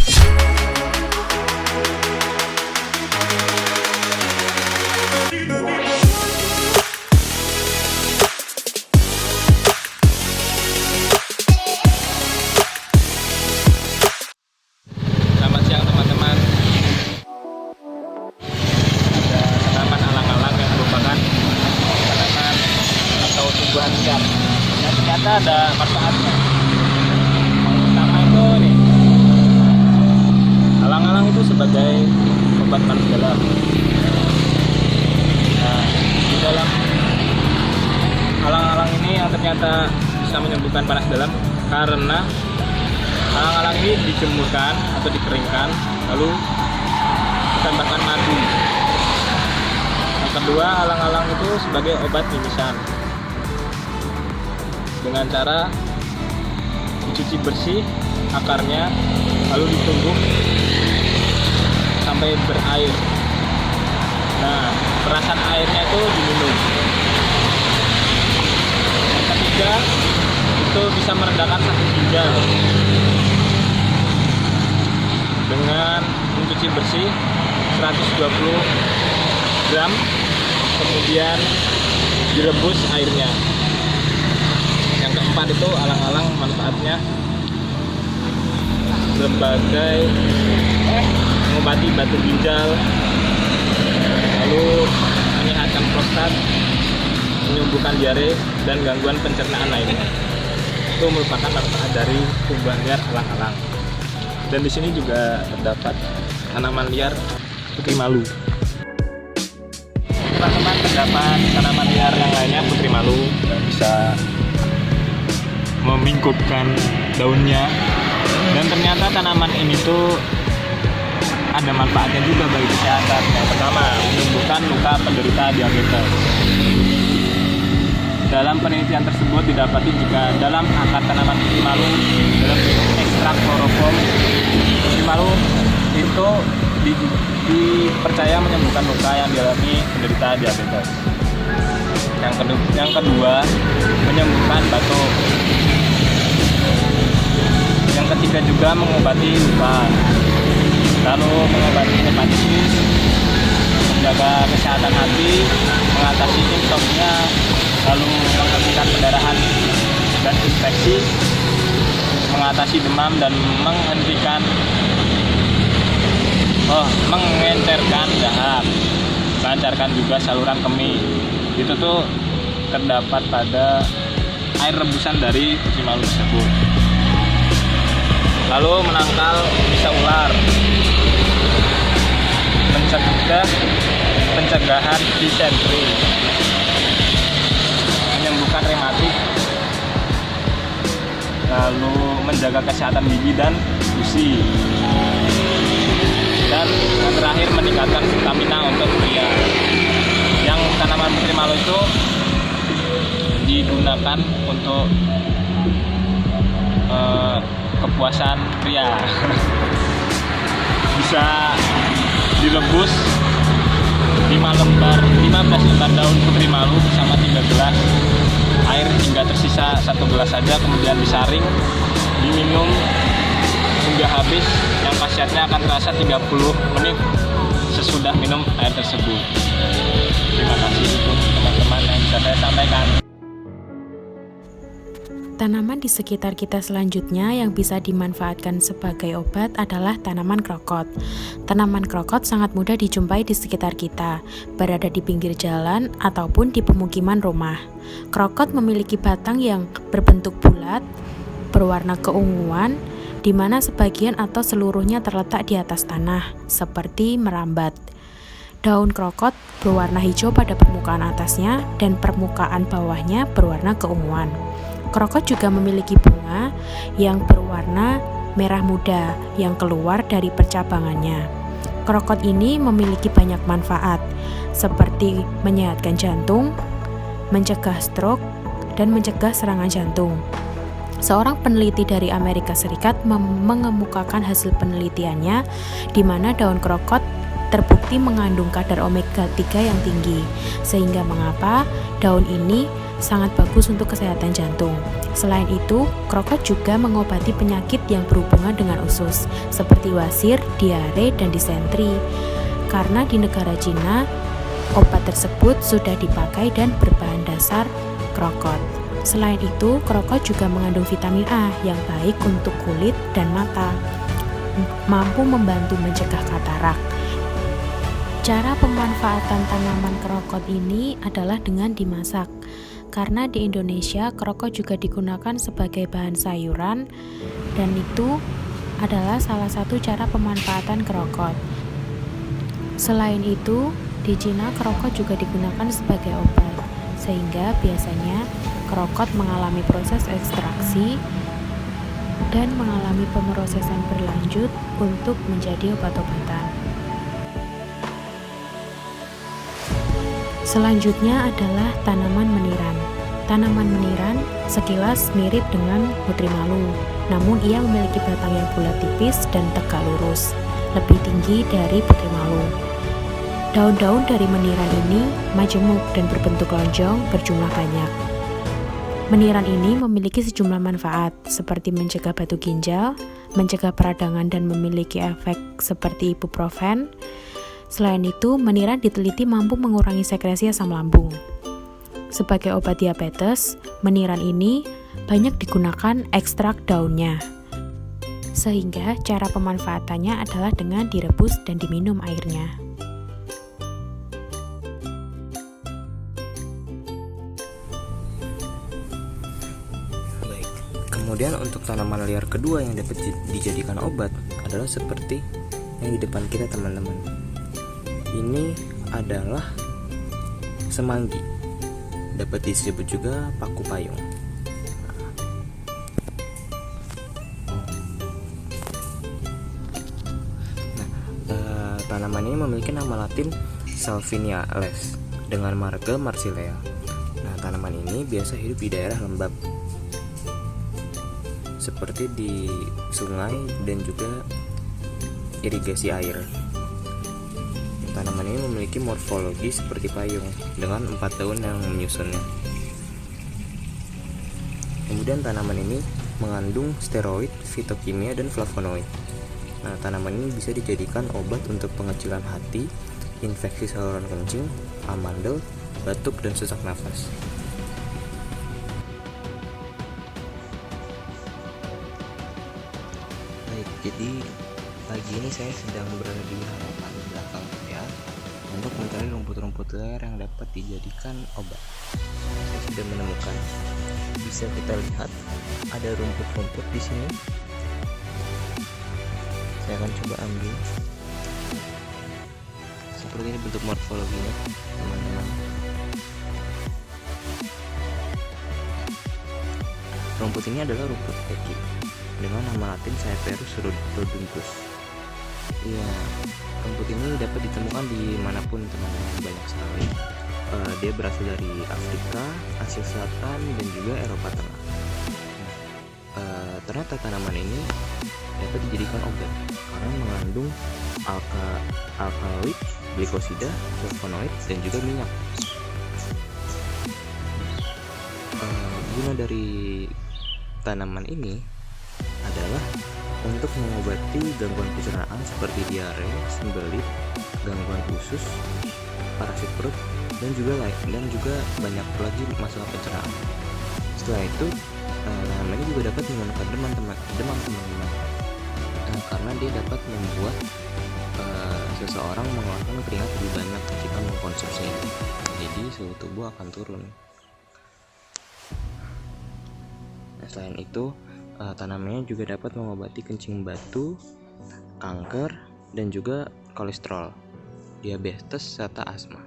Selamat siang teman-teman. Ada tanaman alang-alang yang merupakan tanaman atau tumbuhan liar yang ternyata ada manfaatnya. Yang pertama itu nih, alang-alang itu sebagai obat panas dalam. Nah, di dalam alang-alang ini yang ternyata bisa menyembuhkan panas dalam karena alang-alang ini dijemurkan atau dikeringkan lalu ditambahkan madu. Yang kedua, alang-alang itu sebagai obat mimisan dengan cara dicuci bersih akarnya lalu ditumbuk sampai berair. Nah, perasan airnya itu diminum. Yang ketiga, itu bisa meredakan sakit ginjal dengan mencuci bersih 120 gram, kemudian direbus airnya. Yang keempat itu alang-alang manfaatnya sebagai mengobati batu ginjal, lalu menyehatkan prostat, menyembuhkan diare dan gangguan pencernaan lainnya. Itu merupakan manfaat dari tumbuhan liar alang-alang. Dan di sini juga terdapat tanaman liar putri malu. Teman-teman, terdapat tanaman liar yang lainnya putri malu yang bisa memingkupkan daunnya. Dan ternyata tanaman ini tuh ada manfaatnya juga bagi kesehatan. Yang pertama, menyembuhkan luka penderita diabetes. Dalam penelitian tersebut didapati jika dalam akar tanaman putri malu dalam ekstrak kloroform putri malu itu dipercaya menyembuhkan luka yang dialami penderita diabetes. Yang kedua, menyembuhkan batuk. Yang ketiga juga mengobati luka, lalu mengobati hepatitis, menjaga kesehatan hati, mengatasi insomnia, lalu menghentikan pendarahan dan infeksi, mengatasi demam dan mengencerkan dahak, melancarkan juga saluran kemih. Itu tuh terdapat pada air rebusan dari putri malu tersebut. Lalu menangkal bisa ular, pencegahan disentri, menyembuhkan rematik, lalu menjaga kesehatan gigi dan gusi, dan yang terakhir meningkatkan stamina untuk pria. Yang tanaman putri malu itu digunakan untuk kepuasan pria. Bisa direbus 15 lembar daun putri malu bersama 3 gelas air hingga tersisa 1 gelas saja, kemudian disaring, diminum hingga habis. Yang khasiatnya akan terasa 30 menit sesudah minum air tersebut. Terima kasih untuk teman-teman yang bisa saya sampaikan. Tanaman di sekitar kita selanjutnya yang bisa dimanfaatkan sebagai obat adalah tanaman krokot. Tanaman krokot sangat mudah dijumpai di sekitar kita, berada di pinggir jalan ataupun di pemukiman rumah. Krokot memiliki batang yang berbentuk bulat, berwarna keunguan, di mana sebagian atau seluruhnya terletak di atas tanah, seperti merambat. Daun krokot berwarna hijau pada permukaan atasnya dan permukaan bawahnya berwarna keunguan. Krokot juga memiliki bunga yang berwarna merah muda yang keluar dari percabangannya. Krokot ini memiliki banyak manfaat, seperti menyehatkan jantung, mencegah stroke, dan mencegah serangan jantung. Seorang peneliti dari Amerika Serikat mengemukakan hasil penelitiannya di mana daun krokot terbukti mengandung kadar omega 3 yang tinggi, sehingga mengapa daun ini sangat bagus untuk kesehatan jantung. Selain itu, krokot juga mengobati penyakit yang berhubungan dengan usus, seperti wasir, diare, dan disentri. Karena di negara Cina, obat tersebut sudah dipakai dan berbahan dasar krokot. Selain itu, krokot juga mengandung vitamin A yang baik untuk kulit dan mata, mampu membantu mencegah katarak. Cara pemanfaatan tanaman krokot ini adalah dengan dimasak. Karena di Indonesia, krokot juga digunakan sebagai bahan sayuran, dan itu adalah salah satu cara pemanfaatan krokot. Selain itu, di Cina krokot juga digunakan sebagai obat, sehingga biasanya krokot mengalami proses ekstraksi dan mengalami pemrosesan berlanjut untuk menjadi obat-obatan. Selanjutnya adalah tanaman meniran. Tanaman meniran sekilas mirip dengan putri malu, namun ia memiliki batang yang bulat tipis dan tegak lurus, lebih tinggi dari putri malu. Daun-daun dari meniran ini majemuk dan berbentuk lonjong berjumlah banyak. Meniran ini memiliki sejumlah manfaat, seperti mencegah batu ginjal, mencegah peradangan dan memiliki efek seperti ibuprofen. Selain itu, meniran diteliti mampu mengurangi sekresi asam lambung. Sebagai obat diabetes, meniran ini banyak digunakan ekstrak daunnya. Sehingga cara pemanfaatannya adalah dengan direbus dan diminum airnya. Baik, kemudian untuk tanaman liar kedua yang dapat dijadikan obat adalah seperti yang di depan kita, teman-teman. Ini adalah semanggi, dapat disebut juga paku payung. Tanaman ini memiliki nama latin Salvinia les dengan marga Marsilea. Tanaman ini biasa hidup di daerah lembab seperti di sungai dan juga irigasi air. Tanaman ini memiliki morfologi seperti payung dengan 4 daun yang menyusunnya. Kemudian tanaman ini mengandung steroid, fitokimia, dan flavonoid. Tanaman ini bisa dijadikan obat untuk pengecilan hati, infeksi saluran kencing, amandel, batuk, dan sesak nafas. Baik, jadi pagi ini saya sedang berada di halaman belakang ya untuk mencari rumput-rumput liar yang dapat dijadikan obat. Saya sudah menemukan, bisa kita lihat ada rumput-rumput di sini. Saya akan coba ambil. Seperti ini bentuk morfologinya, teman-teman. Rumput ini adalah rumput keki dengan nama latin Cyperus rhoduntus. Ya, rumput ini dapat ditemukan dimanapun, teman-teman, banyak sekali. Dia berasal dari Afrika, Asia Selatan, dan juga Eropa Tengah. Ternyata tanaman ini dapat dijadikan obat karena mengandung alkaloid, glikosida, flavonoid, dan juga minyak. Guna dari tanaman ini adalah untuk mengobati gangguan pencernaan seperti diare, sembelit, gangguan usus, parasit perut, dan juga banyak lagi masalah pencernaan. Setelah itu, tanaman ini juga dapat menurunkan demam, teman-teman. Karena dia dapat membuat seseorang mengeluarkan keringat lebih banyak ketika mengkonsumsi ini. Jadi suhu tubuh akan turun. Selain itu, tanamannya juga dapat mengobati kencing batu, kanker, dan juga kolesterol, diabetes, serta asma.